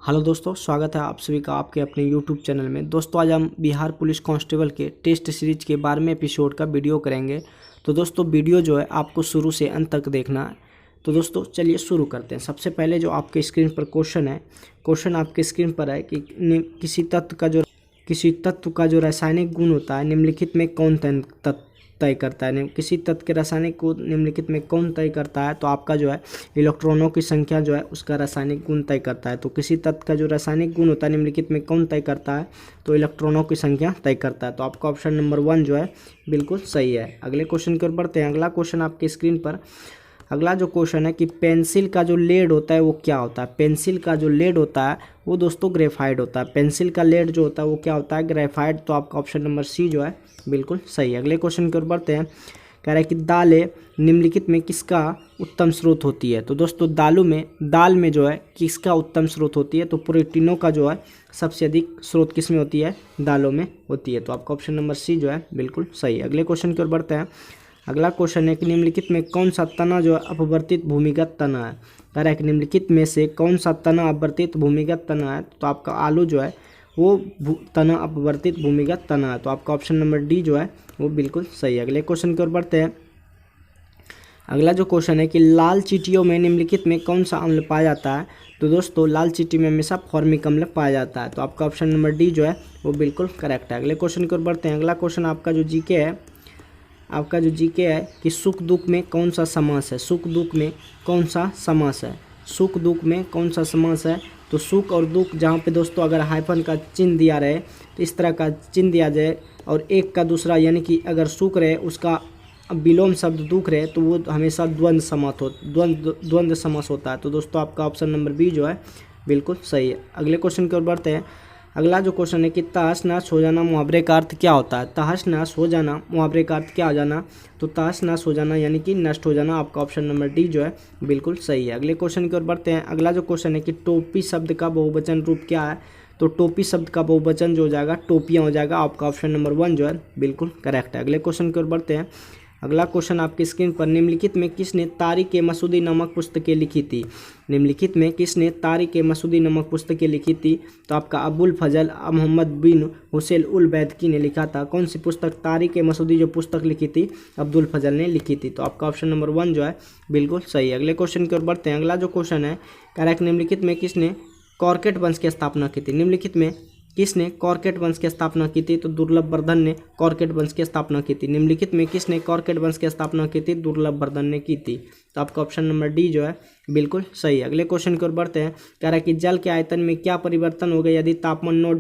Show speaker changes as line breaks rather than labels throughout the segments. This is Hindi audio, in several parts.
हेलो दोस्तों, स्वागत है आप सभी का आपके अपने यूट्यूब चैनल में। दोस्तों आज हम बिहार पुलिस कांस्टेबल के टेस्ट सीरीज के 12वें एपिसोड का वीडियो करेंगे। तो दोस्तों वीडियो जो है आपको शुरू से अंत तक देखना है। तो दोस्तों चलिए शुरू करते हैं। सबसे पहले जो आपके स्क्रीन पर क्वेश्चन है, क्वेश्चन आपके स्क्रीन पर है कि किसी तत्व का जो रासायनिक गुण होता है निम्नलिखित में कौन तय करता है। किसी तत्व के रासायनिक गुण निम्नलिखित में कौन तय करता है, तो आपका जो है इलेक्ट्रॉनों की संख्या जो है उसका रासायनिक गुण तय करता है। तो किसी तत्व का जो रासायनिक गुण होता है निम्नलिखित में कौन तय करता है, तो इलेक्ट्रॉनों की संख्या तय करता है। तो आपका ऑप्शन नंबर 1 जो है बिल्कुल सही है। अगले क्वेश्चन की ओर बढ़ते हैं। अगला क्वेश्चन आपके स्क्रीन पर, अगला जो क्वेश्चन है कि पेंसिल का जो लेड होता है वो क्या होता है। पेंसिल का जो लेड होता है वो दोस्तों ग्रेफाइट होता है। पेंसिल का लेड जो होता है वो क्या होता है, ग्रेफाइट। तो आपका ऑप्शन नंबर सी जो है बिल्कुल सही है। अगले क्वेश्चन की ओर बढ़ते हैं। कह रहा है कि दालें निम्नलिखित में किसका उत्तम स्रोत होती है। तो दोस्तों दाल में जो है किसका उत्तम स्रोत होती है, तो प्रोटीनों का जो है सबसे अधिक स्रोत किस में होती है, दालों में होती है। तो आपका ऑप्शन नंबर सी जो है बिल्कुल सही है। अगले क्वेश्चन की ओर बढ़ते हैं। अगला क्वेश्चन है कि निम्नलिखित में कौन सा तना जो है अपवर्तित भूमिगत तना है। कह रहा है कि निम्नलिखित में से कौन सा तना अपवर्तित भूमिगत तना है, तो आपका आलू जो है वो तना अपवर्तित भूमिगत तना है। तो आपका ऑप्शन नंबर डी जो है वो बिल्कुल सही है। अगले क्वेश्चन की ओर बढ़ते हैं। अगला जो क्वेश्चन है कि लाल चींटियों में निम्नलिखित में कौन सा अम्ल पाया जाता है। तो दोस्तों लाल चींटी में हमेशा फॉर्मिक अम्ल पाया जाता है। तो आपका ऑप्शन नंबर डी जो है वो बिल्कुल करेक्ट है। अगले क्वेश्चन की ओर बढ़ते हैं। अगला क्वेश्चन आपका जो जीके है कि सुख दुख में कौन सा समास है। सुख दुख में कौन सा समास है, सुख दुख में कौन सा समास है। तो सुख और दुख जहाँ पे दोस्तों अगर हाइफन का चिन्ह दिया रहे तो इस तरह का चिन्ह दिया जाए, और एक का दूसरा यानी कि अगर सुख रहे उसका विलोम शब्द दुख रहे तो वो हमेशा द्वंद्व समास होता है। तो दोस्तों आपका ऑप्शन नंबर बी जो है बिल्कुल सही है। अगले क्वेश्चन की ओर बढ़ते हैं। अगला जो क्वेश्चन है कि तहस नहस हो जाना मुहावरे का अर्थ क्या होता है। तहस नहस हो जाना मुहावरे का अर्थ क्या हो जाना, तो तहस नहस हो जाना यानी कि नष्ट हो जाना। आपका ऑप्शन नंबर डी जो है बिल्कुल सही है। अगले क्वेश्चन की ओर बढ़ते हैं। अगला जो क्वेश्चन है कि टोपी शब्द का बहुवचन रूप क्या है। तो टोपी शब्द का बहुवचन जो हो जाएगा टोपियाँ हो जाएगा। आपका ऑप्शन नंबर 1 जो है बिल्कुल करेक्ट है। अगले क्वेश्चन की ओर बढ़ते हैं। अगला क्वेश्चन आपकी स्क्रीन पर, निम्नलिखित में किसने तारिक ए मसूदी नामक पुस्तकें लिखी थी। निम्नलिखित में किसने तारिक ए मसूदी नामक पुस्तकें लिखी थी, तो आपका अबुल फजल मोहम्मद बिन हुसैन उल बैदकी ने लिखा था। कौन सी पुस्तक, तारिक ए मसूदी जो पुस्तक लिखी थी अब्दुल फजल ने लिखी थी। तो आपका ऑप्शन नंबर 1 जो है बिल्कुल सही है। अगले क्वेश्चन की ओर बढ़ते हैं। अगला जो क्वेश्चन है कह रहा है कि निम्नलिखित में किसने कॉर्केट वंश की स्थापना की थी। निम्नलिखित में किसने कॉर्केट वंश की स्थापना की थी, तो दुर्लभ वर्धन ने कॉर्केट वंश की स्थापना की थी। निम्नलिखित में किसने कॉर्केट वंश की स्थापना की थी, दुर्लभ वर्धन ने की थी। तो आपका ऑप्शन नंबर डी जो है बिल्कुल सही है। अगले क्वेश्चन की ओर बढ़ते हैं। कह रहा है कि जल के आयतन में क्या परिवर्तन हो गया यदि तापमान 9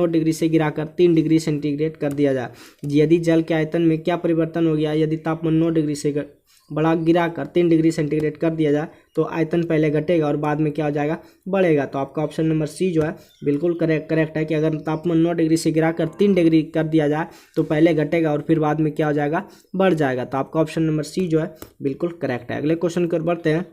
डिग्री से गिराकर 3 डिग्री सेंटीग्रेड कर दिया जाए। यदि जल के आयतन में क्या परिवर्तन हो गया यदि तापमान 9 डिग्री से गिराकर 3 डिग्री सेंटीग्रेड कर दिया जाए, तो आयतन पहले घटेगा और बाद में क्या हो जाएगा, बढ़ेगा। तो आपका ऑप्शन नंबर सी जो है बिल्कुल करेक्ट है कि अगर तापमान 9 डिग्री से गिराकर 3 डिग्री कर दिया जाए तो पहले घटेगा और फिर बाद में क्या हो जाएगा, बढ़ जाएगा। तो आपका ऑप्शन नंबर सी जो है बिल्कुल करेक्ट है। अगले क्वेश्चन की ओर बढ़ते हैं।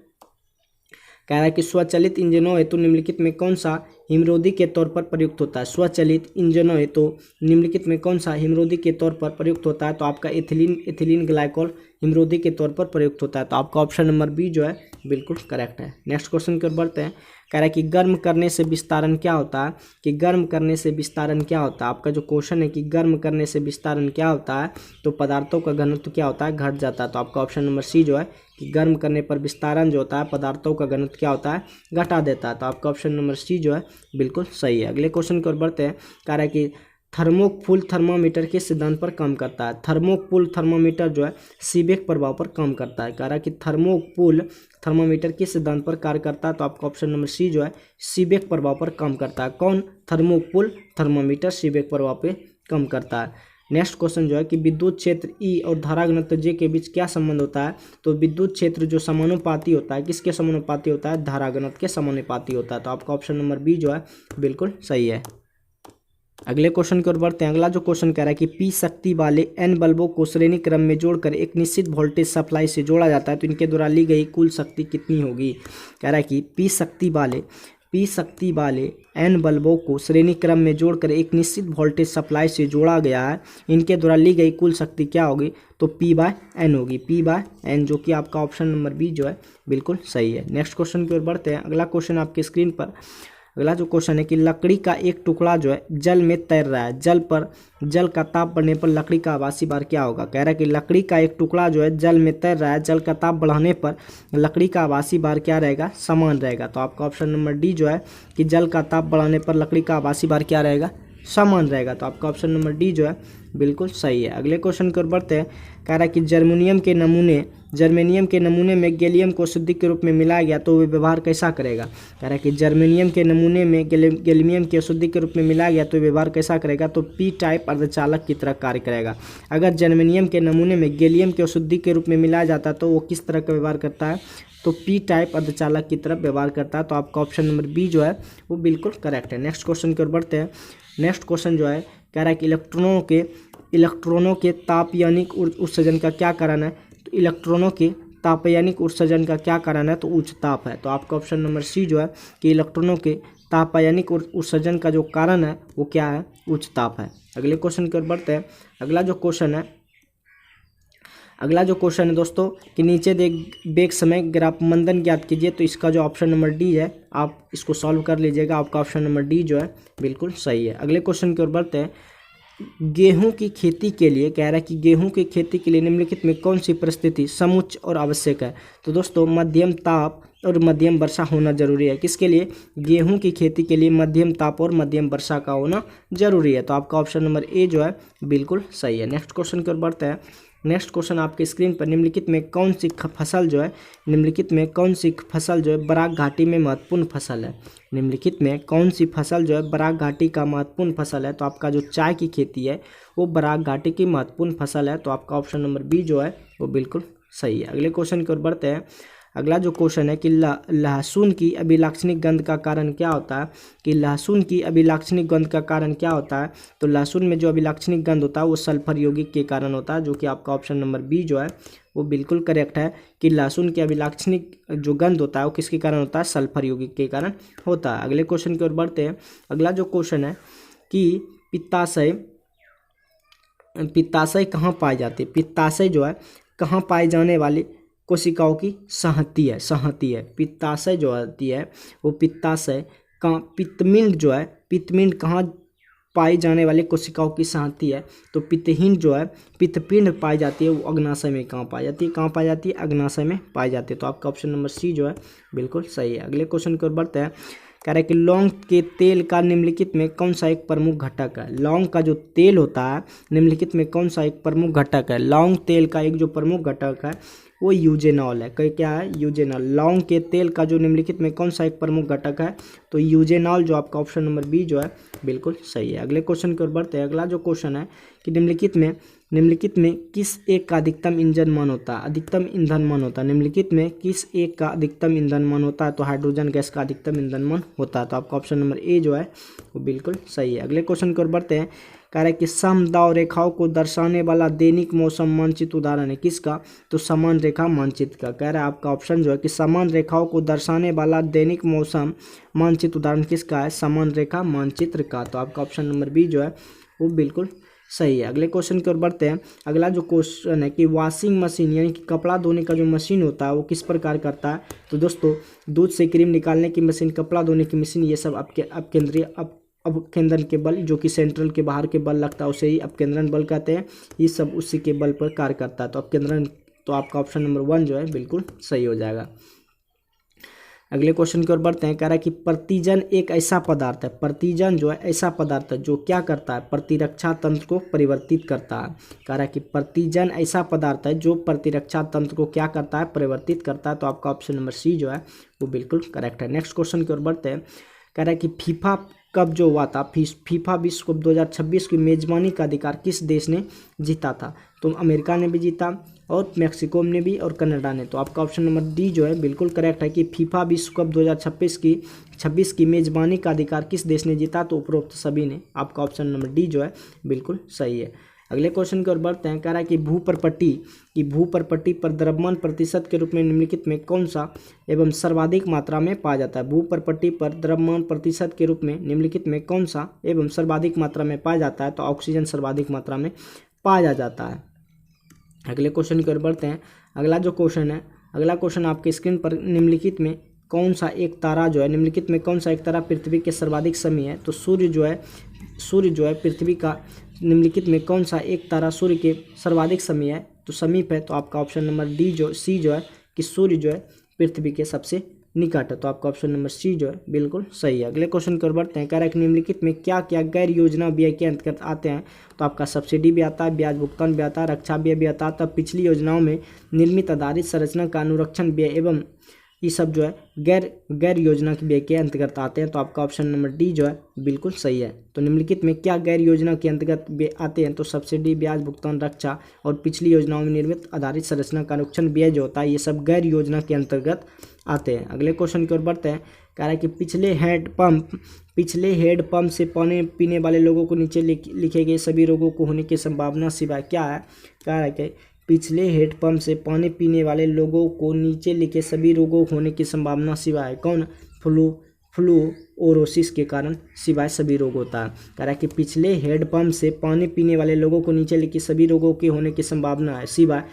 कह रहा है कि स्वचालित इंजनों हेतु निम्नलिखित में कौन सा हिमरोधी के तौर पर प्रयुक्त होता है। स्वचालित इंजनों हेतु निम्नलिखित में कौन सा हिमरोधी के तौर पर प्रयुक्त होता है, तो आपका एथिलीन ग्लाइकोल हिमरोधी के तौर पर प्रयुक्त होता है। तो आपका ऑप्शन नंबर बी जो है बिल्कुल करेक्ट है। नेक्स्ट क्वेश्चन की ओर बढ़ते हैं। कह रहा है कि गर्म करने से विस्तारण क्या होता है, कि गर्म करने से विस्तारण क्या होता है। आपका जो क्वेश्चन है कि गर्म करने से विस्तारण क्या होता है, तो पदार्थों का घनत्व क्या होता है, घट जाता है। तो आपका ऑप्शन नंबर सी जो है कि गर्म करने पर विस्तारण जो होता है पदार्थों का घनत्व क्या होता है, घटा देता है। तो आपका ऑप्शन नंबर सी जो है बिल्कुल सही है। अगले क्वेश्चन की ओर बढ़ते हैं। कह रहा है कि थर्मोकूल थर्मामीटर के सिद्धांत पर काम करता है। थर्मोकूल थर्मामीटर जो है सीबेक प्रभाव पर काम करता है। कह रहा है कि थर्मोकूल थर्मामीटर के सिद्धांत पर कार्य करता है। तो आपका ऑप्शन नंबर सी जो है सीबेक प्रभाव पर काम करता है। कौन, थर्मोकूल थर्मामीटर सीबेक प्रभाव पर काम करता है। नेक्स्ट क्वेश्चन जो है कि विद्युत क्षेत्र ई और धारा घनत्व जे के बीच क्या संबंध होता है। तो विद्युत क्षेत्र जो समानुपाती होता है, किसके समानुपाती होता है, धारा घनत्व के समानुपाती होता है। तो आपका ऑप्शन नंबर बी जो है बिल्कुल सही है। अगले क्वेश्चन की ओर बढ़ते हैं। अगला जो क्वेश्चन कह रहा है कि पी शक्ति वाले एन बल्बों को श्रेणी क्रम में जोड़कर एक निश्चित वोल्टेज सप्लाई से जोड़ा जाता है, तो इनके द्वारा ली गई कुल शक्ति कितनी होगी। कह रहा है कि पी शक्ति वाले एन बल्बों को श्रेणी क्रम में जोड़कर एक निश्चित वोल्टेज सप्लाई से जोड़ा गया है, इनके द्वारा ली गई कुल शक्ति क्या होगी, तो P/N होगी, P/N, जो कि आपका ऑप्शन नंबर बी जो है बिल्कुल सही है। नेक्स्ट क्वेश्चन की ओर बढ़ते हैं। अगला क्वेश्चन आपके स्क्रीन पर, अगला जो क्वेश्चन है कि लकड़ी का एक टुकड़ा जो है जल में तैर रहा है, जल का ताप बढ़ने पर लकड़ी का आभासी भार क्या होगा। कह रहा है कि लकड़ी का एक टुकड़ा जो है जल में तैर रहा है, जल का ताप बढ़ाने पर लकड़ी का आभासी भार क्या रहेगा, समान रहेगा। तो आपका ऑप्शन नंबर डी जो है कि जल का ताप बढ़ाने पर लकड़ी का आभासी भार क्या रहेगा, समान रहेगा। तो आपका ऑप्शन नंबर डी जो है बिल्कुल सही है। अगले क्वेश्चन की ओर बढ़ते हैं। कह रहा है कि जर्मेनियम के नमूने में गैलियम को अशुद्धि के रूप में मिलाया गया तो वे व्यवहार कैसा करेगा। कह रहा है कि जर्मेनियम के नमूने में गैलियम की अशुद्धि के रूप में मिलाया गया तो व्यवहार कैसा करेगा, तो पी टाइप अर्धचालक की तरह कार्य करेगा। अगर जर्मेनियम के नमूने में गैलियम की अशुद्धि के रूप में मिलाया जाता है तो वो किस तरह का व्यवहार करता है, तो पी टाइप अर्धचालक की तरफ व्यवहार करता है। तो आपका ऑप्शन नंबर बी जो है वो बिल्कुल करेक्ट है। नेक्स्ट क्वेश्चन की ओर बढ़ते हैं। नेक्स्ट क्वेश्चन जो है कह रहा है कि इलेक्ट्रॉनों के तापयानिक उत्सर्जन का क्या कारण है, तो इलेक्ट्रॉनों के तापयानिक उत्सर्जन का क्या कारण है, तो उच्च ताप है। तो आपका ऑप्शन नंबर सी जो है कि इलेक्ट्रॉनों के तापयानिक उत्सर्जन का जो कारण है वो क्या है, उच्च ताप है। अगले क्वेश्चन की ओर बढ़ते हैं। अगला जो क्वेश्चन है दोस्तों कि नीचे बेग समय ग्राफ मंदन ज्ञात कीजिए। तो इसका जो ऑप्शन नंबर डी है आप इसको सॉल्व कर लीजिएगा। आपका ऑप्शन नंबर डी जो है बिल्कुल सही है। अगले क्वेश्चन की ओर बढ़ते हैं। गेहूं की खेती के लिए कह रहा है कि गेहूं की खेती के लिए निम्नलिखित में कौन सी परिस्थिति समुच्च और आवश्यक है। तो दोस्तों मध्यम ताप और मध्यम वर्षा होना जरूरी है। किसके लिए, गेहूं की खेती के लिए मध्यम ताप और मध्यम वर्षा का होना जरूरी है। तो आपका ऑप्शन नंबर ए जो है बिल्कुल सही है। नेक्स्ट क्वेश्चन की ओर बढ़ते हैं। नेक्स्ट क्वेश्चन आपके स्क्रीन पर निम्नलिखित में कौन सी फसल जो है बराक घाटी में महत्वपूर्ण फसल है। निम्नलिखित में कौन सी फसल जो है बराक घाटी का महत्वपूर्ण फसल है। तो आपका जो चाय की खेती है वो बराक घाटी की महत्वपूर्ण फसल है। तो आपका ऑप्शन नंबर बी जो है वो बिल्कुल सही है। अगले क्वेश्चन की ओर बढ़ते हैं। अगला जो क्वेश्चन है कि लहसुन की अभिलाक्षणिक गंध का कारण क्या होता है, कि लहसुन की अभिलाक्षणिक गंध का कारण क्या होता है। तो लहसुन में जो अभिलाक्षणिक गंध होता है वो सल्फर यौगिक के कारण होता है, जो कि आपका ऑप्शन नंबर बी जो है वो बिल्कुल करेक्ट है कि लहसुन की अभिलाक्षणिक जो गंध होता है वो किसके कारण होता है, सल्फर यौगिक के कारण होता है। अगले क्वेश्चन की ओर बढ़ते हैं। अगला जो क्वेश्चन है कि पित्ताशय कहाँ पाई जाती है। पित्ताशय जो है कहाँ पाए जाने वाली कोशिकाओं की संहति है। पित्ताशय जो होती है वो पित्ताशय का पित्तपिंड कहाँ पाई जाने वाली कोशिकाओं की संहति है। तो पित्तपिंड पाई जाती है वो अग्नाशय में कहाँ पाई जाती है, अग्नाशय में पाई जाती है। तो आपका ऑप्शन नंबर सी जो है बिल्कुल सही है। अगले क्वेश्चन की ओर बढ़ते हैं। कह रहा है कि लौंग के तेल का निम्नलिखित में कौन सा एक प्रमुख घटक है। लौंग का जो तेल होता है निम्नलिखित में कौन सा एक प्रमुख घटक है। लौंग तेल का एक जो प्रमुख घटक है वो यूजेनॉल है। क्या है, यूजेनॉल। लौंग के तेल का जो निम्नलिखित में कौन सा एक प्रमुख घटक है, तो यूजेनॉल, जो आपका ऑप्शन नंबर बी जो है बिल्कुल सही है। अगले क्वेश्चन की ओर बढ़ते हैं। अगला जो क्वेश्चन है कि निम्नलिखित में किस एक का अधिकतम ईंधन मान होता है, निम्नलिखित में किस एक का अधिकतम ईंधन मान होता है। तो हाइड्रोजन गैस का अधिकतम ईंधन मान होता है। तो आपका ऑप्शन नंबर ए जो है वो बिल्कुल सही है। अगले क्वेश्चन की ओर बढ़ते हैं। कह रहा है कि समदाव रेखाओं को दर्शाने वाला दैनिक मौसम मानचित्र उदाहरण है किसका, तो समान रेखा मानचित्र का। कह रहा है आपका ऑप्शन जो है कि समान रेखाओं को दर्शाने वाला दैनिक मौसम मानचित्र उदाहरण किसका है, समान रेखा मानचित्र का। तो आपका ऑप्शन नंबर बी जो है वो बिल्कुल सही है। अगले क्वेश्चन की ओर बढ़ते हैं। अगला जो क्वेश्चन है कि वॉशिंग मशीन यानी कि कपड़ा धोने का जो मशीन होता है वो किस प्रकार करता है। तो दोस्तों दूध से क्रीम निकालने की मशीन, कपड़ा धोने की मशीन, ये सब अपकेंद्रन के बल, जो कि सेंट्रल के बाहर के बल लगता है उसे ही अपकेंद्रन बल कहते हैं। ये सब उसी के बल पर कार्य करता है। तो अपकेंद्रन, तो आपका ऑप्शन नंबर 1 जो है बिल्कुल सही हो जाएगा। अगले क्वेश्चन की ओर बढ़ते हैं। कह रहा है कि प्रतिजन एक ऐसा पदार्थ है, प्रतिजन जो है ऐसा पदार्थ है जो क्या करता है, प्रतिरक्षा तंत्र को परिवर्तित करता है। कह रहा है कि प्रतिजन ऐसा पदार्थ है जो प्रतिरक्षा तंत्र को क्या करता है, परिवर्तित करता है। तो आपका ऑप्शन नंबर सी जो है वो बिल्कुल करेक्ट है। नेक्स्ट क्वेश्चन की ओर बढ़ते हैं। कह रहा है कि फीफा कप जो हुआ था, फीफा विश्व कप 2026 की मेजबानी का अधिकार किस देश ने जीता था। तो अमेरिका ने भी जीता और मैक्सिको ने भी और कनाडा ने। तो आपका ऑप्शन नंबर डी जो है बिल्कुल करेक्ट है कि फीफा विश्व कप 2026 की मेजबानी का अधिकार किस देश ने जीता, तो उपरोक्त सभी ने। आपका ऑप्शन नंबर डी जो है बिल्कुल सही है। अगले क्वेश्चन की ओर बढ़ते हैं। कह रहा है कि भूपरपट्टी पर द्रव्यमान प्रतिशत के रूप में निम्नलिखित में कौन सा एवं सर्वाधिक मात्रा में पाया जाता है। भूपरपट्टी पर द्रव्यमान प्रतिशत के रूप में निम्नलिखित में कौन सा एवं सर्वाधिक मात्रा में पाया जाता है। तो ऑक्सीजन सर्वाधिक मात्रा में पाया जाता है। अगले क्वेश्चन की ओर बढ़ते हैं। अगला क्वेश्चन आपके स्क्रीन पर निम्नलिखित में कौन सा एक तारा जो है, निम्नलिखित में कौन सा एक तारा पृथ्वी के सर्वाधिक समीप है? तो सूर्य जो है पृथ्वी का, निम्नलिखित में कौन सा एक तारा सूर्य के सर्वाधिक समीप है? तो समीप है, तो आपका ऑप्शन नंबर सी जो है कि सूर्य जो है पृथ्वी के सबसे निकट है, तो आपका ऑप्शन नंबर सी जो है बिल्कुल सही है। अगले क्वेश्चन की ओर बढ़ते हैं। कह रहा है कि निम्नलिखित में क्या क्या गैर योजना व्यय के अंतर्गत आते हैं? तो आपका सब्सिडी भी आता है, ब्याज भुगतान भी आता है, रक्षा व्यय भी आता है। तब पिछली योजनाओं में निर्मित आधारित संरचना का अनुरक्षण व्यय एवं ये सब जो है गैर योजना के व्यय के अंतर्गत आते हैं, तो आपका ऑप्शन नंबर डी जो है बिल्कुल सही है। तो निम्नलिखित में क्या गैर योजना के अंतर्गत व्यय आते हैं? तो सब्सिडी, ब्याज भुगतान, रक्षा और पिछली योजनाओं में निर्मित आधारित संरचना का अनुरक्षण व्यय जो होता है, ये सब गैर योजना के अंतर्गत आते हैं। अगले क्वेश्चन की ओर बढ़ते हैं। कह रहा है कि पिछले हेड पंप से पानी पीने वाले लोगों को नीचे लिखे गए सभी रोगों को होने की संभावना सिवाय क्या है? कह रहा है कि पिछले हेड पंप से पानी पीने वाले लोगों को नीचे लिखे सभी रोगों होने की संभावना सिवाय कौन? फ्लूओरोसिस के कारण सिवाय सभी रोग होता है। कह रहा है कि पिछले हेड पंप से पानी पीने वाले लोगों को नीचे लिखे सभी रोगों के होने की संभावना है सिवाय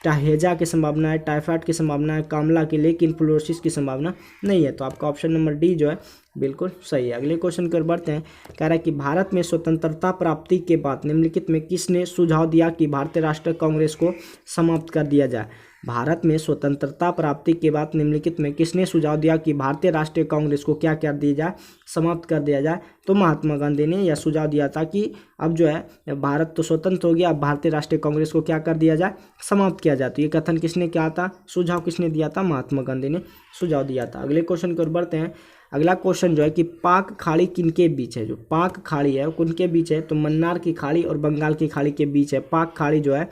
हैजा की संभावना है, टाइफाइड की संभावना है, कामला की, लेकिन फ्लोरोसिस की संभावना नहीं है, तो आपका ऑप्शन नंबर डी जो है बिल्कुल सही है। अगले क्वेश्चन की ओर बढ़ते हैं। कह रहा है कि भारत में स्वतंत्रता प्राप्ति के बाद निम्नलिखित में किसने सुझाव दिया कि भारतीय राष्ट्रीय कांग्रेस को समाप्त कर दिया जाए? भारत में स्वतंत्रता प्राप्ति के बाद निम्नलिखित में किसने सुझाव दिया कि भारतीय राष्ट्रीय कांग्रेस को क्या कर दिया जाए? समाप्त कर दिया जाए। तो महात्मा गांधी ने यह सुझाव दिया था कि अब जो है भारत तो स्वतंत्र हो गया, अब भारतीय राष्ट्रीय कांग्रेस को क्या कर दिया जाए? समाप्त किया जाए। तो ये कथन किसने किया था? सुझाव किसने दिया था? महात्मा गांधी ने सुझाव दिया था। अगले क्वेश्चन की ओर बढ़ते हैं। अगला क्वेश्चन जो है कि पाक खाड़ी किनके बीच है? जो पाक खाड़ी है वो किनके बीच है? तो मन्नार की खाड़ी और बंगाल की खाड़ी के बीच है। पाक खाड़ी जो है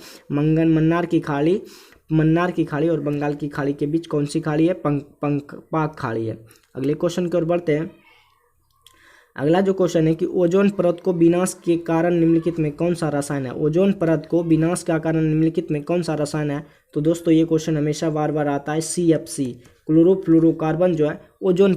मन्नार की खाड़ी और बंगाल की खाड़ी के बीच कौन सी खाड़ी है? पाक खाड़ी है। अगले क्वेश्चन की ओर बढ़ते हैं। अगला जो क्वेश्चन है कि ओजोन परत को विनाश के कारण निम्नलिखित में कौन सा रसायन है? ओजोन परत को विनाश का कारण निम्नलिखित में कौन सा रसायन है? तो दोस्तों ये क्वेश्चन हमेशा बार बार आता है, CFC क्लोरोफ्लोरोकार्बन जो है ओजोन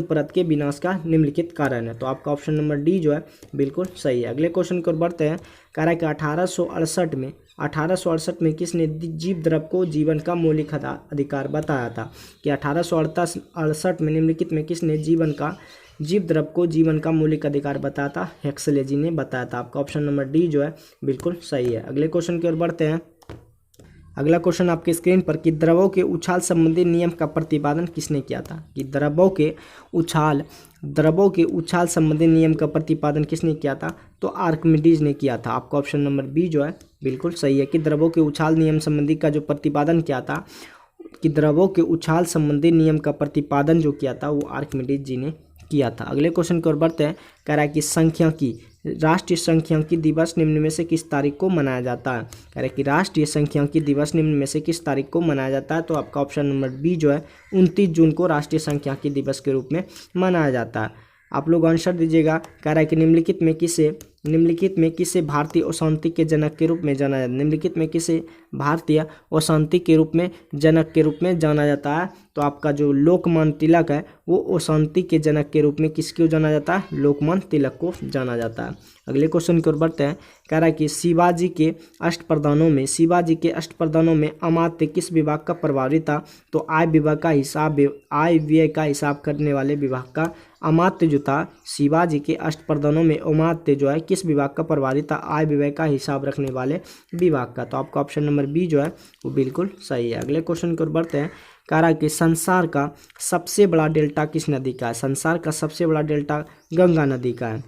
परत के विनाश का निम्नलिखित कारण है, तो आपका ऑप्शन नंबर डी जो है बिल्कुल सही है। अगले क्वेश्चन की ओर बढ़ते हैं। कह रहा है कि 1868 में किसने जीव द्रव को जीवन का मौलिक अधिकार बताया था? कि 1868 में निम्नलिखित में किसने जीव द्रव को जीवन का मौलिक अधिकार बताया था? हेक्सले जी ने बताया था। आपका ऑप्शन नंबर डी जो है बिल्कुल सही है। अगले क्वेश्चन की ओर बढ़ते हैं। अगला क्वेश्चन आपके स्क्रीन पर कि द्रवों के उछाल संबंधी नियम का प्रतिपादन किसने किया था? कि द्रवों के उछाल संबंधी नियम का प्रतिपादन किसने किया था? तो आर्किमिडीज ने किया था। आपका ऑप्शन नंबर बी जो है बिल्कुल सही है कि द्रवों के उछाल नियम संबंधी का जो प्रतिपादन किया था, कि द्रवों के उछाल संबंधी नियम का प्रतिपादन जो किया था वो आर्किमिडीज जी ने किया था। अगले क्वेश्चन की ओर बढ़ते हैं। कह रहा है कि राष्ट्रीय सांख्यिकी दिवस निम्न में से किस तारीख को मनाया जाता है? कह रहा है कि राष्ट्रीय सांख्यिकी दिवस निम्न में से किस तारीख को मनाया जाता है? तो आपका ऑप्शन नंबर बी जो है 29 जून को राष्ट्रीय सांख्यिकी दिवस के रूप में मनाया जाता है। आप लोग आंसर दीजिएगा। कह रहा है कि निम्नलिखित में किसे भारतीय अशांति के जनक के रूप में जाना जाता है? निम्नलिखित में किसे भारतीय अशांति के रूप में जनक के रूप में जाना जाता है? तो आपका जो लोकमान्य तिलक है वो अशांति के जनक के रूप में किसको जाना जाता है? लोकमान्य तिलक को जाना जाता है। अगले क्वेश्चन की ओर बढ़ते हैं। कह रहा है कि शिवाजी के अष्टप्रधानों में अमात्य किस विभाग का प्रभारी था? तो आय व्यय का हिसाब करने वाले विभाग का अमात्य जो था, शिवाजी के अष्टप्रधानों में अमात्य जो है किस विभाग का प्रभारी था? आय व्यय का हिसाब रखने वाले विभाग का। तो आपका ऑप्शन नंबर बी जो है वो बिल्कुल सही है। अगले क्वेश्चन की ओर बढ़ते हैं। कह रहा है कि संसार का सबसे बड़ा डेल्टा किस नदी का है? संसार का सबसे बड़ा डेल्टा गंगा नदी का है।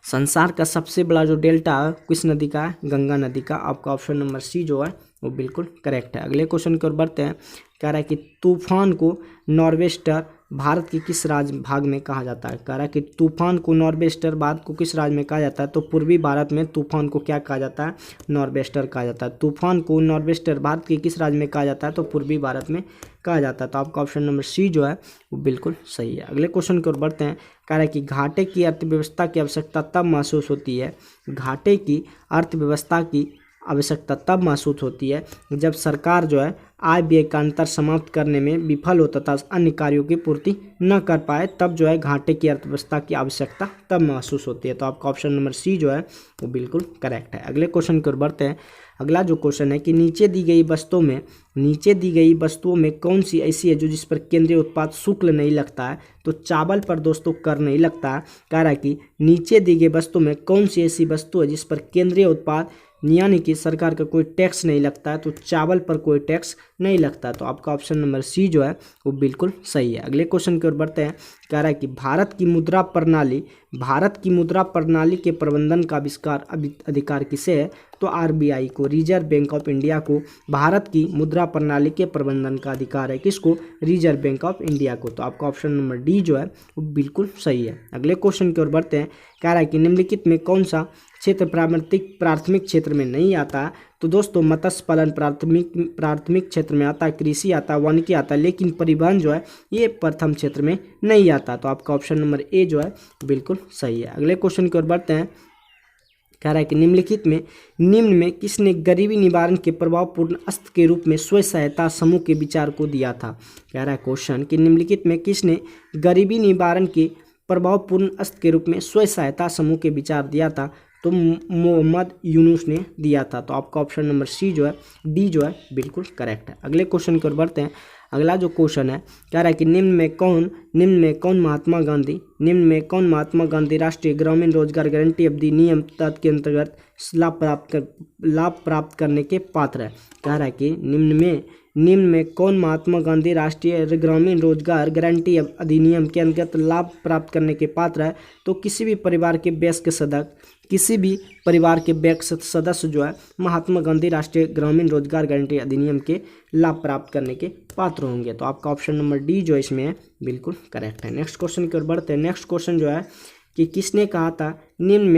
संसार का सबसे बड़ा जो डेल्टा है किस नदी का है? गंगा नदी का। आपका ऑप्शन नंबर सी जो है वो बिल्कुल करेक्ट है। अगले क्वेश्चन की ओर बढ़ते हैं। कह रहा है कि तूफान को नॉर्वेस्टर भारत के किस राज्य भाग में कहा जाता है? कह रहा है कि तूफान को नॉर्वेस्टर भारत को किस राज्य में कहा जाता है? तो पूर्वी भारत में तूफान को क्या कहा जाता है? नॉर्वेस्टर कहा जाता है। तूफान को नॉर्वेस्टर भारत के किस राज्य में कहा जाता है? तो पूर्वी भारत में कहा जाता है। तो आपका ऑप्शन नंबर सी जो है वो बिल्कुल सही है। अगले क्वेश्चन की ओर बढ़ते हैं। कह रहा है कि घाटे की अर्थव्यवस्था की आवश्यकता तब महसूस होती है, घाटे की अर्थव्यवस्था की आवश्यकता तब महसूस होती है जब सरकार जो है आय व्यय का अंतर समाप्त करने में विफल हो तथा अन्य कार्यों की पूर्ति न कर पाए, तब जो है घाटे की अर्थव्यवस्था की आवश्यकता तब महसूस होती है। तो आपका ऑप्शन नंबर सी जो है वो बिल्कुल करेक्ट है। अगले क्वेश्चन की ओर बढ़ते हैं। अगला जो क्वेश्चन है कि नीचे दी गई वस्तुओं में नीचे दी गई वस्तुओं में कौन सी ऐसी है जो जिस पर केंद्रीय उत्पाद शुल्क नहीं लगता है? तो चावल पर दोस्तों कर नहीं लगता है। कह रहा है कि नीचे दी गई वस्तु में कौन सी ऐसी वस्तु है जिस पर केंद्रीय उत्पाद यानी कि सरकार का कोई टैक्स नहीं लगता है? तो चावल पर कोई टैक्स नहीं लगता। तो आपका ऑप्शन नंबर सी जो है वो बिल्कुल सही है। अगले क्वेश्चन की ओर बढ़ते हैं। कह रहा है कि भारत की मुद्रा प्रणाली के प्रबंधन का आविष्कार अधिकार किसे है? तो आरबीआई को, रिजर्व बैंक ऑफ इंडिया को भारत की मुद्रा प्रणाली के प्रबंधन का अधिकार है। किसको? रिजर्व बैंक ऑफ इंडिया को। तो आपका ऑप्शन नंबर डी जो है वो बिल्कुल सही है। अगले क्वेश्चन की ओर बढ़ते हैं। कह रहा है कि निम्नलिखित में कौन सा क्षेत्र प्राथमिक क्षेत्र में नहीं आता है? तो दोस्तों मत्स्य पालन प्राथमिक क्षेत्र में आता है, कृषि आता है, वानिकी आता है, लेकिन परिवहन जो है ये प्रथम क्षेत्र में नहीं आता। तो आपका ऑप्शन नंबर ए जो है बिल्कुल सही है। अगले क्वेश्चन की ओर बढ़ते हैं। कह रहा है कि निम्न में किसने गरीबी निवारण के प्रभावपूर्ण अस्त्र के रूप में स्वयं सहायता समूह के विचार को दिया था? कह रहा है क्वेश्चन कि निम्नलिखित में किसने गरीबी निवारण के प्रभावपूर्ण अस्त्र के रूप में स्वयं सहायता समूह के विचार दिया था? तो मोहम्मद यूनुस ने दिया था। तो आपका ऑप्शन नंबर सी जो है डी जो है बिल्कुल करेक्ट है। अगले क्वेश्चन की ओर बढ़ते हैं। अगला जो क्वेश्चन है कह रहा है कि निम्न में कौन महात्मा गांधी राष्ट्रीय ग्रामीण रोजगार गारंटी अवधि नियम तहत के अंतर्गत लाभ प्राप्त करने के पात्र है? कह रहा है कि निम्न में कौन महात्मा गांधी राष्ट्रीय ग्रामीण रोजगार गारंटी अधिनियम के अंतर्गत लाभ प्राप्त करने के पात्र है? तो किसी भी परिवार के वयस्क सदस्य जो है महात्मा गांधी राष्ट्रीय ग्रामीण रोजगार गारंटी अधिनियम के लाभ प्राप्त करने के पात्र होंगे। तो आपका ऑप्शन नंबर डी जो इसमें है बिल्कुल करेक्ट है। नेक्स्ट क्वेश्चन की ओर बढ़ते हैं। नेक्स्ट क्वेश्चन जो है कि किसने कहा था निम्न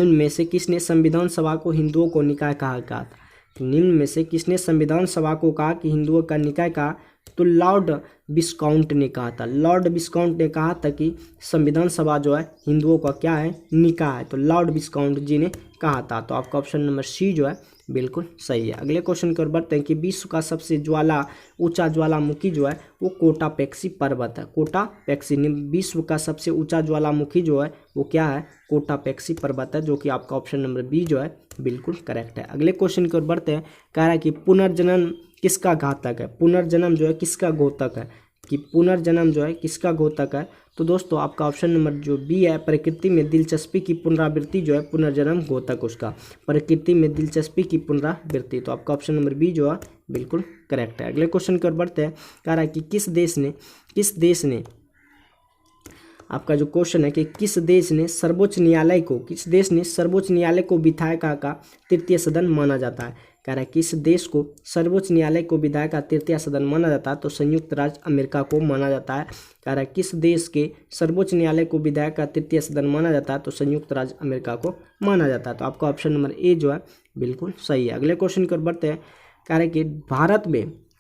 में से किसने संविधान सभा को हिंदुओं को निकाय कहा था? निम्न में से किसने संविधान सभा को कहा कि हिंदुओं का निकाय कहा? तो लॉर्ड विस्काउंट ने कहा था। लॉर्ड विस्काउंट ने कहा था कि संविधान सभा जो है हिंदुओं का क्या है? निकाय है। तो लॉर्ड विस्काउंट जी ने कहा था। तो आपका ऑप्शन नंबर सी जो है बिल्कुल सही है। अगले क्वेश्चन की ओर बढ़ते हैं कि विश्व का सबसे ऊंचा ज्वालामुखी जो है वो कोटापेक्सी पर्वत है। कोटापेक्सी विश्व का सबसे ऊंचा ज्वालामुखी जो है वो क्या है? कोटापेक्सी पर्वत है, जो कि आपका ऑप्शन नंबर बी जो है बिल्कुल करेक्ट है। अगले क्वेश्चन की ओर बढ़ते हैं। कह रहा है कि पुनर्जन्म किसका घातक है? पुनर्जन्म जो है किसका घातक है? कि पुनर्जन्म जो है किसका घातक है? तो दोस्तों आपका ऑप्शन नंबर जो बी है, प्रकृति में दिलचस्पी की पुनरावृत्ति जो है पुनर्जन्म घातक उसका, प्रकृति में दिलचस्पी की पुनरावृत्ति। तो आपका ऑप्शन नंबर बी जो है बिल्कुल करेक्ट है। अगले क्वेश्चन की ओर बढ़ते हैं। कह रहा है कि किस देश ने आपका जो क्वेश्चन है कि किस देश ने सर्वोच्च न्यायालय को विधायिका का तृतीय सदन माना जाता है? कह रहा है किस देश को सर्वोच्च न्यायालय को विधायिका का तृतीय सदन माना जाता है? तो संयुक्त राज्य अमेरिका को माना जाता है। कह रहा है किस देश के सर्वोच्च न्यायालय को विधायिका का तृतीय सदन माना जाता है? तो संयुक्त राज्य अमेरिका को माना जाता है। तो आपका ऑप्शन नंबर ए जो है बिल्कुल सही है। अगले क्वेश्चन की ओर बढ़ते हैं। कह रहा है कि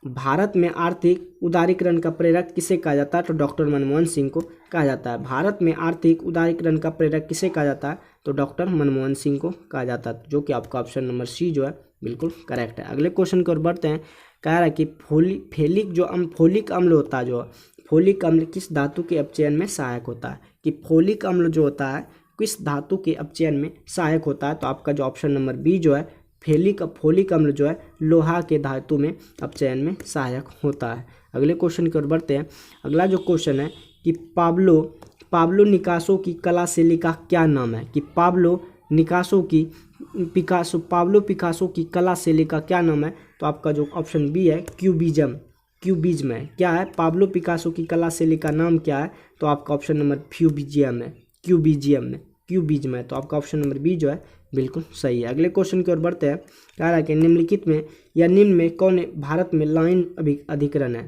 भारत में आर्थिक उदारीकरण का प्रेरक किसे कहा जाता है? तो डॉक्टर मनमोहन सिंह को कहा जाता है। भारत में आर्थिक उदारीकरण का प्रेरक किसे कहा जाता है? तो डॉक्टर मनमोहन सिंह को कहा जाता है, जो कि आपका ऑप्शन नंबर सी जो है बिल्कुल करेक्ट है। अगले क्वेश्चन की ओर बढ़ते हैं। कह रहा है कि फोलिक अम्ल होता है जो फोलिक अम्ल किस धातु के अपचयन में सहायक होता है? कि फोलिक अम्ल जो होता है किस धातु के अपचयन में सहायक होता है? तो आपका जो ऑप्शन नंबर बी जो है फोलिक अम्ल जो है लोहा के धातु में अपचयन में सहायक होता है। अगले क्वेश्चन की ओर बढ़ते हैं। अगला जो क्वेश्चन है कि पाब्लो निकासो की कला शैली का क्या नाम है? कि पाब्लो पिकासो की कला शैली का क्या नाम है? तो आपका जो ऑप्शन बी है क्यूबिज्म है। क्या है? पाब्लो पिकासो की कला शैली का नाम क्या है? तो आपका ऑप्शन नंबर क्यूबिज्म है। तो आपका ऑप्शन नंबर बी जो है बिल्कुल सही है। अगले क्वेश्चन की ओर बढ़ते हैं। कह रहा है कि निम्न में कौन भारत में लाइन अधिकरण है?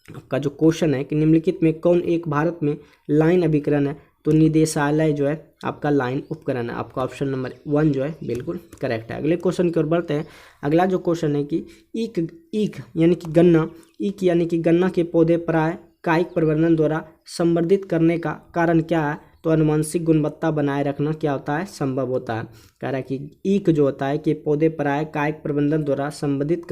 आपका जो क्वेश्चन है कि निम्नलिखित में कौन एक भारत में लाइन अभिकरण है? तो निदेशालय जो है आपका लाइन उपकरण है। आपका ऑप्शन नंबर 1 जो है बिल्कुल करेक्ट है। अगले क्वेश्चन की ओर बढ़ते हैं। अगला जो क्वेश्चन है कि ईख यानी कि गन्ना के पौधे प्राय कायिक प्रवर्धन द्वारा संवर्धित करने का कारण क्या है? तो आनुवंशिक गुणवत्ता बनाए रखना क्या होता है? संभव होता है। कह रहा है कि ईख जो होता है कि पौधे प्राय कायिक प्रबंधन द्वारा संवर्धित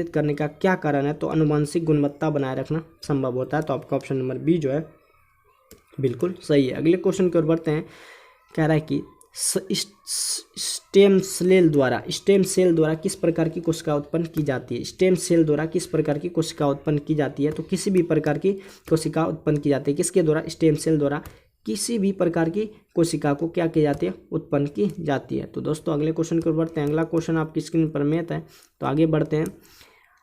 करने का क्या कारण है? तो आनुवंशिक गुणवत्ता बनाए रखना संभव होता है। तो आपका ऑप्शन नंबर बी जो है बिल्कुल सही है। अगले क्वेश्चन की ओर बढ़ते हैं। कह रहा है कि स्टेम सेल द्वारा किस प्रकार की कोशिका उत्पन्न की जाती है? स्टेम सेल द्वारा किस प्रकार की कोशिका उत्पन्न की जाती है? तो किसी भी प्रकार की कोशिका उत्पन्न की जाती है। किसके द्वारा? स्टेम सेल द्वारा किसी भी प्रकार की कोशिका को क्या की जाती है? उत्पन्न की जाती है। तो दोस्तों अगले क्वेश्चन की ओर बढ़ते हैं। अगला क्वेश्चन आपकी स्क्रीन पर मैथ है, तो आगे बढ़ते हैं।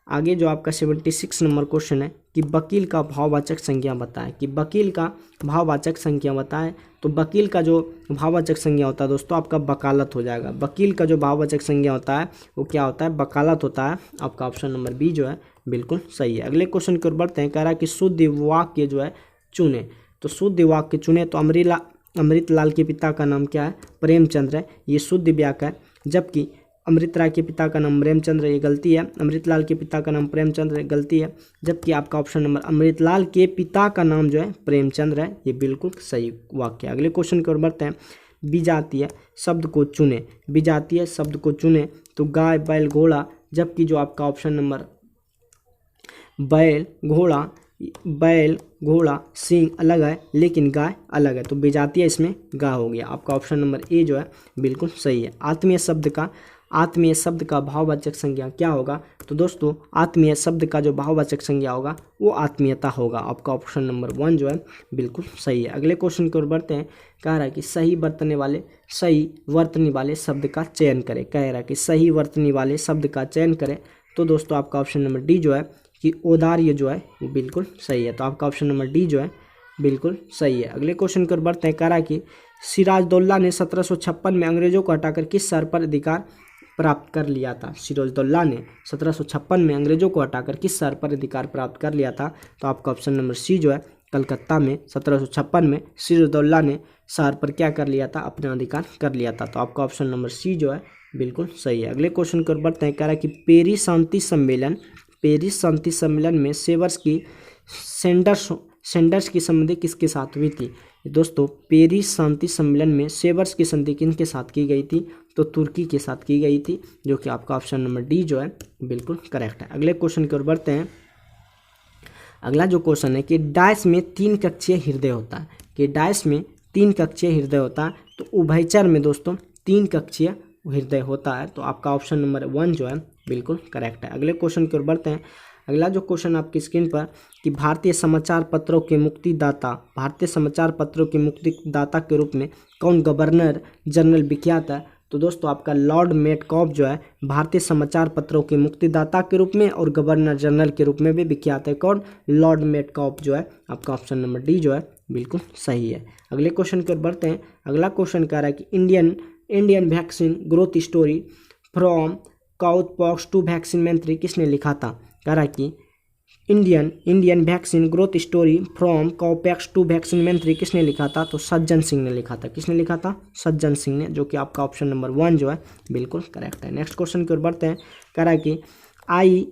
आगे जो आपका 76 नंबर क्वेश्चन है कि वकील का भाववाचक संज्ञा बताएं। कि वकील का भाववाचक संज्ञा बताएं। तो वकील का जो भाववाचक संज्ञा होता है दोस्तों आपका वकालत हो जाएगा। वकील का जो भाववाचक संज्ञा होता है वो क्या होता है? वकालत होता है। आपका ऑप्शन नंबर बी जो है बिल्कुल सही है। अगले क्वेश्चन की ओर बढ़ते हैं। कह रहा है कि शुद्ध वाक्य जो है चुने। तो शुद्ध वाक्य चुने। तो अमृतलाल के पिता का नाम क्या है? प्रेमचंद्र है, ये शुद्ध वाक्य है। जबकि अमृतराय के पिता का नाम प्रेमचंद्र, ये गलती है। अमृतलाल के पिता का नाम प्रेमचंद्र, गलती है। जबकि आपका ऑप्शन नंबर अमृतलाल के पिता का नाम जो है प्रेमचंद्र है, ये बिल्कुल सही वाक्य है। अगले क्वेश्चन की ओर बढ़ते हैं। विजातीय शब्द को चुने। विजातीय शब्द को चुने। तो गाय, बैल, घोड़ा। जबकि जो आपका ऑप्शन नंबर बैल घोड़ा सिंह अलग है लेकिन गाय अलग है, तो विजातीय इसमें गाय हो गया। आपका ऑप्शन नंबर ए जो है बिल्कुल सही है। आत्मीय शब्द का भाववाचक संज्ञा क्या होगा? तो दोस्तों आत्मीय शब्द का जो भाववाचक संज्ञा होगा वो आत्मीयता होगा। आपका ऑप्शन नंबर 1 जो है बिल्कुल सही है। अगले क्वेश्चन की ओर बढ़ते हैं। कह रहा है कि सही वर्तनी वाले शब्द का चयन करें। कह रहा है कि सही वर्तनी वाले शब्द का चयन करें। तो दोस्तों आपका ऑप्शन नंबर डी जो है कि औदार्य जो है वो बिल्कुल सही है। तो आपका ऑप्शन नंबर डी जो है बिल्कुल सही है। अगले क्वेश्चन की ओर बढ़ते हैं। कह रहा है कि सिराजदौल्ला ने 1756 में अंग्रेजों को हटाकर किस शहर पर अधिकार प्राप्त कर लिया था? सिराजदौल्ला ने 1756 में अंग्रेजों को हटाकर किस शहर पर अधिकार प्राप्त कर लिया था? तो आपका ऑप्शन नंबर सी जो है कलकत्ता में 1756 में सिराजदौल्ला ने शहर पर क्या कर लिया था? अपना अधिकार कर लिया था। तो आपका ऑप्शन नंबर सी जो है बिल्कुल सही है। अगले क्वेश्चन की ओर बढ़ते हैं। कह रहा है कि पेरिस शांति सम्मेलन में सेवर्स की सेंडर्स की संधि किसके साथ हुई थी? दोस्तों पेरिस शांति सम्मेलन में सेवर्स की संधि किनके साथ की गई थी? तो तुर्की के साथ की गई थी, जो कि आपका ऑप्शन नंबर डी जो है बिल्कुल करेक्ट है। अगले क्वेश्चन की ओर बढ़ते हैं। अगला जो क्वेश्चन है कि डायस में 3 कक्षीय हृदय होता है। कि डायस में 3 कक्षीय हृदय होता है। तो उभयचर में दोस्तों 3 कक्षीय हृदय होता है। तो आपका ऑप्शन नंबर 1 जो है बिल्कुल करेक्ट है। अगले क्वेश्चन की ओर बढ़ते हैं। अगला जो क्वेश्चन आपकी स्क्रीन पर कि भारतीय समाचार पत्रों के मुक्तिदाता के रूप में कौन गवर्नर जनरल विख्यात है? तो दोस्तों आपका लॉर्ड मेटकॉफ जो है भारतीय समाचार पत्रों के मुक्तिदाता के रूप में और गवर्नर जनरल के रूप में भी विख्यात है। कौन? लॉर्ड मेटकॉफ जो है। आपका ऑप्शन नंबर डी जो है बिल्कुल सही है। अगले क्वेश्चन की ओर बढ़ते हैं। अगला क्वेश्चन कह रहा है कि Indian vaccine growth story from cowpox to vaccine मंत्री किसने लिखा था? कह रहा है कि Indian vaccine growth story from cowpox to vaccine मंत्री किसने लिखा था? तो सज्जन सिंह ने लिखा था। किसने लिखा था? सज्जन सिंह ने, जो कि आपका ऑप्शन नंबर 1 जो है बिल्कुल करेक्ट है। नेक्स्ट क्वेश्चन की ओर बढ़ते हैं। कह रहा है कि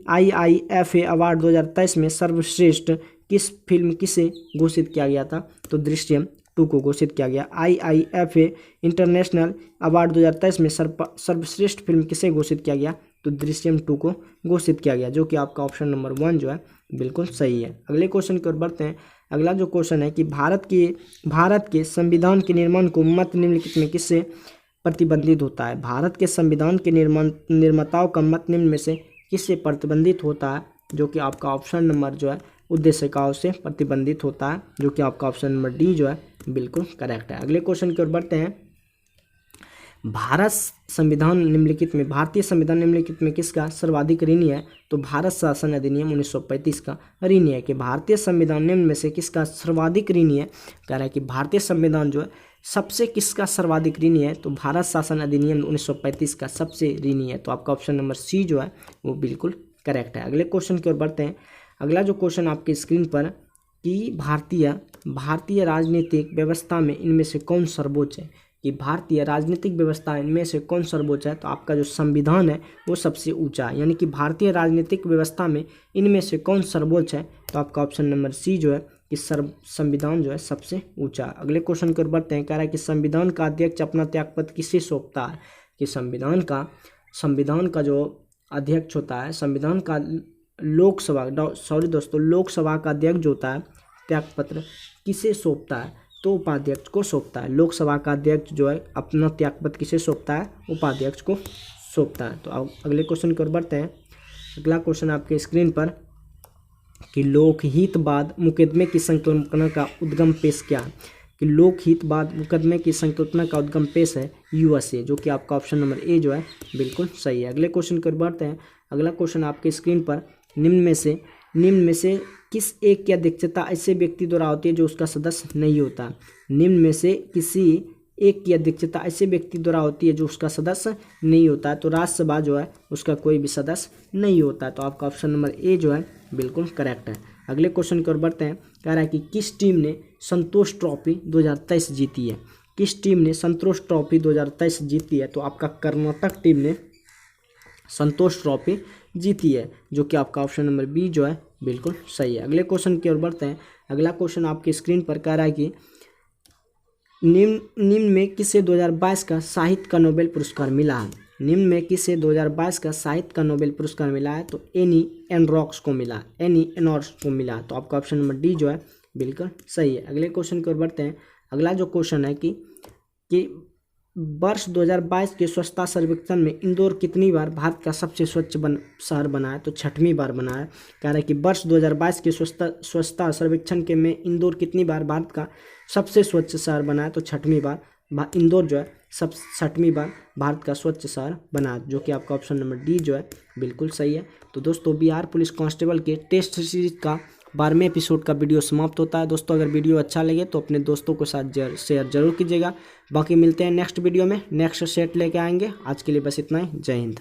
IIFA अवार्ड 2023 में सर्वश्रेष्ठ किस फिल्म किसे घोषित किया गया था? तो दृश्यम 2 को घोषित किया गया। IIFA इंटरनेशनल अवार्ड 2023 में सर्वश्रेष्ठ फिल्म किसे घोषित किया गया? तो दृश्यम 2 को घोषित किया गया, जो कि आपका ऑप्शन नंबर 1 जो है बिल्कुल सही है। अगले क्वेश्चन की ओर बढ़ते हैं। अगला जो क्वेश्चन है कि भारत के संविधान के निर्माण को मत निम्नलिखित में किससे प्रतिबंधित होता है? भारत के संविधान के निर्माताओं का मत निम्न में से किससे प्रतिबंधित होता है? जो कि आपका ऑप्शन नंबर जो है उद्देशिकाओं से प्रतिबंधित होता है, जो कि आपका ऑप्शन नंबर डी जो है बिल्कुल करेक्ट है। अगले क्वेश्चन की ओर बढ़ते हैं। भारतीय संविधान निम्नलिखित में किसका सर्वाधिक ऋणी है? तो भारत शासन अधिनियम 1935 का ऋणी है। कि भारतीय संविधान निम्न में से किसका सर्वाधिक ऋणी है? कह रहा है कि भारतीय संविधान जो है सबसे किसका सर्वाधिक ऋणी है? तो भारत शासन अधिनियम 1935 का सबसे ऋणी है। तो आपका ऑप्शन नंबर सी जो है वो बिल्कुल करेक्ट है। अगले क्वेश्चन की ओर बढ़ते हैं। अगला जो क्वेश्चन आपकी स्क्रीन पर कि भारतीय राजनीतिक व्यवस्था में इनमें से कौन सर्वोच्च है? कि भारतीय राजनीतिक व्यवस्था इनमें से कौन सर्वोच्च है? तो आपका जो संविधान है वो सबसे ऊंचा है। यानी कि भारतीय राजनीतिक व्यवस्था में इनमें से कौन सर्वोच्च है? तो आपका ऑप्शन नंबर सी जो है कि संविधान जो है सबसे ऊंचा। अगले क्वेश्चन की ओर बढ़ते हैं। कह रहा है कि संविधान का अध्यक्ष अपना त्यागपत्र किसे सौंपता है? कि संविधान का जो अध्यक्ष होता है, संविधान का लोकसभा का अध्यक्ष जो होता है त्यागपत्र किसे सौंपता है? तो उपाध्यक्ष को सौंपता है। लोकसभा का अध्यक्ष जो है अपना त्यागपत्र किसे सौंपता है? उपाध्यक्ष को सौंपता है। तो अब अगले क्वेश्चन की ओर बढ़ते हैं। अगला क्वेश्चन आपके स्क्रीन पर कि लोकहितवाद मुकदमे की संकल्पना का उद्गम पेश क्या है? कि लोकहितवाद मुकदमे की संकल्पना का उद्गम पेश है यूएसए, जो कि आपका ऑप्शन नंबर ए जो है बिल्कुल सही है। अगले क्वेश्चन की ओर बढ़ते हैं। अगला क्वेश्चन आपके स्क्रीन पर निम्न में से किस एक की अध्यक्षता ऐसे व्यक्ति द्वारा होती है जो उसका सदस्य नहीं होता? निम्न में से किसी एक की अध्यक्षता ऐसे व्यक्ति द्वारा होती है जो उसका सदस्य नहीं होता है। तो राज्यसभा जो है उसका कोई भी सदस्य नहीं होता है। तो आपका ऑप्शन नंबर ए जो है बिल्कुल करेक्ट है। अगले क्वेश्चन की ओर बढ़ते हैं। कह रहा है कि किस टीम ने संतोष ट्रॉफी 2023 जीती है? किस टीम ने संतोष ट्रॉफी 2023 जीती है? तो आपका कर्नाटक टीम ने संतोष ट्रॉफी जीती है, जो कि आपका ऑप्शन नंबर बी जो है बिल्कुल सही है। अगले क्वेश्चन की ओर बढ़ते हैं। अगला क्वेश्चन आपकी स्क्रीन पर कह रहा है कि निम्न में किसे 2022 का साहित्य का नोबेल पुरस्कार मिला है? निम्न में किसे 2022 का साहित्य का नोबेल पुरस्कार मिला है? तो एनी एनरॉक्स को मिला, एनी एनॉर्स को मिला। तो आपका ऑप्शन नंबर डी जो है बिल्कुल सही है। अगले क्वेश्चन की ओर बढ़ते हैं। अगला जो क्वेश्चन है कि वर्ष 2022 के स्वच्छता सर्वेक्षण में इंदौर कितनी बार भारत का सबसे स्वच्छ शहर बना है? तो 6वीं बार बना है। कह रहा है कि वर्ष 2022 के स्वच्छता सर्वेक्षण के में इंदौर कितनी बार भारत का सबसे स्वच्छ शहर बना है? तो 6वीं बार इंदौर जो है 6वीं बार भारत का स्वच्छ शहर बना, जो कि आपका ऑप्शन नंबर डी जो है बिल्कुल सही है। तो दोस्तों बिहार पुलिस कांस्टेबल के टेस्ट सीरीज का 12वें एपिसोड का वीडियो समाप्त होता है। दोस्तों अगर वीडियो अच्छा लगे तो अपने दोस्तों के साथ शेयर जरूर कीजिएगा। बाकी मिलते हैं नेक्स्ट वीडियो में, नेक्स्ट सेट लेके आएंगे। आज के लिए बस इतना ही। जय हिंद।